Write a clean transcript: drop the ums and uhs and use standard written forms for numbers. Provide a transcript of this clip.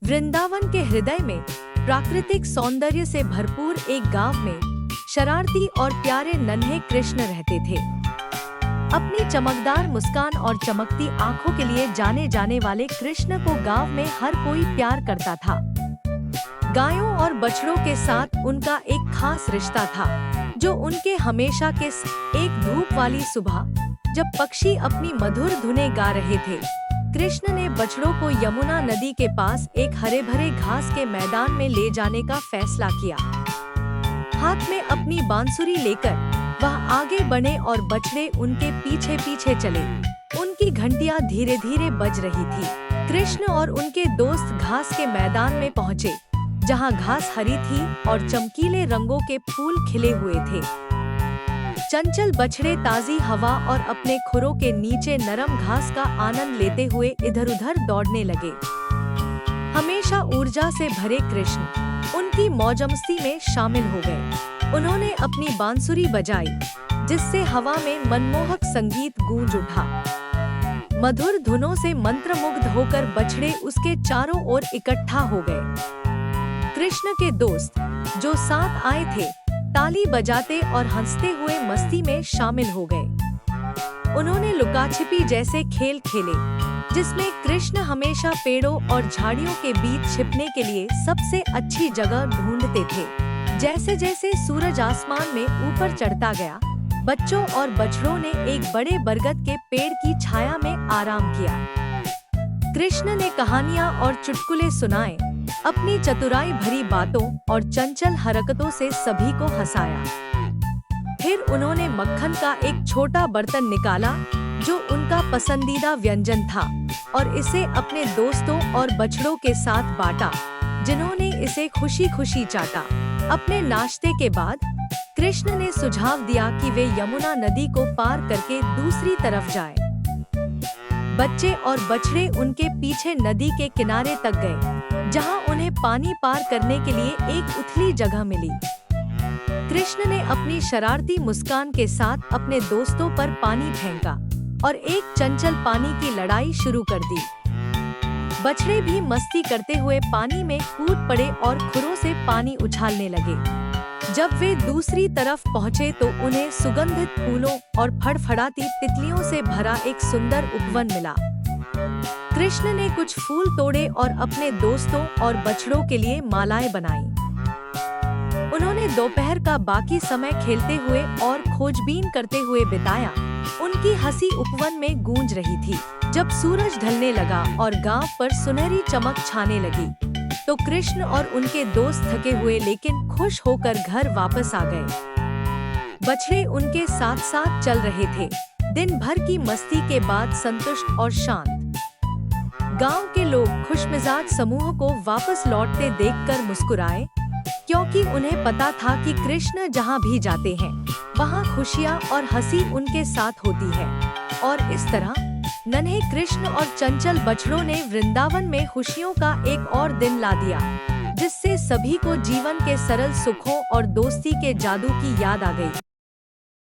वृंदावन के हृदय में प्राकृतिक सौंदर्य से भरपूर एक गांव में शरारती और प्यारे नन्हे कृष्ण रहते थे। अपनी चमकदार मुस्कान और चमकती आंखों के लिए जाने जाने वाले कृष्ण को गांव में हर कोई प्यार करता था। गायों और बछड़ों के साथ उनका एक खास रिश्ता था, जो उनके हमेशा के एक धूप वाली सुबह, जब पक्षी अपनी मधुर धुनें गा रहे थे, कृष्ण ने बछड़ों को यमुना नदी के पास एक हरे भरे घास के मैदान में ले जाने का फैसला किया। हाथ में अपनी बांसुरी लेकर वह आगे बढ़े और बछड़े उनके पीछे पीछे चले। उनकी घंटियां धीरे धीरे बज रही थी। कृष्ण और उनके दोस्त घास के मैदान में पहुँचे, जहाँ घास हरी थी और चमकीले रंगों के फूल खिले हुए थे। चंचल बछड़े ताजी हवा और अपने खुरों के नीचे नरम घास का आनंद लेते हुए इधर-उधर दौड़ने लगे। हमेशा ऊर्जा से भरे कृष्ण उनकी मौजमस्ती में शामिल हो गए। उन्होंने अपनी बांसुरी बजाई, जिससे हवा में मनमोहक संगीत गूंज उठा। मधुर धुनों से मंत्रमुग्ध होकर बछड़े उसके चारों ओर इकट्ठा हो गए। कृष्ण के दोस्त, जो साथ आए थे, ताली बजाते और हंसते हुए मस्ती में शामिल हो गए। उन्होंने लुका-छिपी जैसे खेल खेले, जिसमें कृष्ण हमेशा पेड़ों और झाड़ियों के बीच छिपने के लिए सबसे अच्छी जगह ढूंढते थे। जैसे जैसे सूरज आसमान में ऊपर चढ़ता गया, बच्चों और बछड़ों ने एक बड़े बरगद के पेड़ की छाया में आराम किया। कृष्ण ने कहानियां और चुटकुले सुनाए, अपनी चतुराई भरी बातों और चंचल हरकतों से सभी को हंसाया। फिर उन्होंने मक्खन का एक छोटा बर्तन निकाला, जो उनका पसंदीदा व्यंजन था, और इसे अपने दोस्तों और बछड़ों के साथ बांटा, जिन्होंने इसे खुशी खुशी चाटा। अपने नाश्ते के बाद कृष्ण ने सुझाव दिया कि वे यमुना नदी को पार करके दूसरी तरफ जाएं। बच्चे और बछड़े उनके पीछे नदी के किनारे तक गए, जहां उन्हें पानी पार करने के लिए एक उथली जगह मिली। कृष्ण ने अपनी शरारती मुस्कान के साथ अपने दोस्तों पर पानी फेंका और एक चंचल पानी की लड़ाई शुरू कर दी। बछड़े भी मस्ती करते हुए पानी में कूद पड़े और खुरों से पानी उछालने लगे। जब वे दूसरी तरफ पहुंचे तो उन्हें सुगंधित फूलों और फड़फड़ाती तितलियों से भरा एक सुंदर उपवन मिला। कृष्ण ने कुछ फूल तोड़े और अपने दोस्तों और बछड़ों के लिए मालाएं बनाई। उन्होंने दोपहर का बाकी समय खेलते हुए और खोजबीन करते हुए बिताया। उनकी हंसी उपवन में गूंज रही थी। जब सूरज ढलने लगा और गांव पर सुनहरी चमक छाने लगी, तो कृष्ण और उनके दोस्त थके हुए लेकिन खुश होकर घर वापस आ गए। बछड़े उनके साथ साथ चल रहे थे, दिन भर की मस्ती के बाद संतुष्ट और शांत। गांव के लोग खुशमिजाज समूह को वापस लौटते देखकर मुस्कुराए, क्योंकि उन्हें पता था कि कृष्ण जहां भी जाते हैं, वहां खुशियां और हंसी उनके साथ होती है। और इस तरह नन्हे कृष्ण और चंचल बछड़ों ने वृंदावन में खुशियों का एक और दिन ला दिया, जिससे सभी को जीवन के सरल सुखों और दोस्ती के जादू की याद आ गई।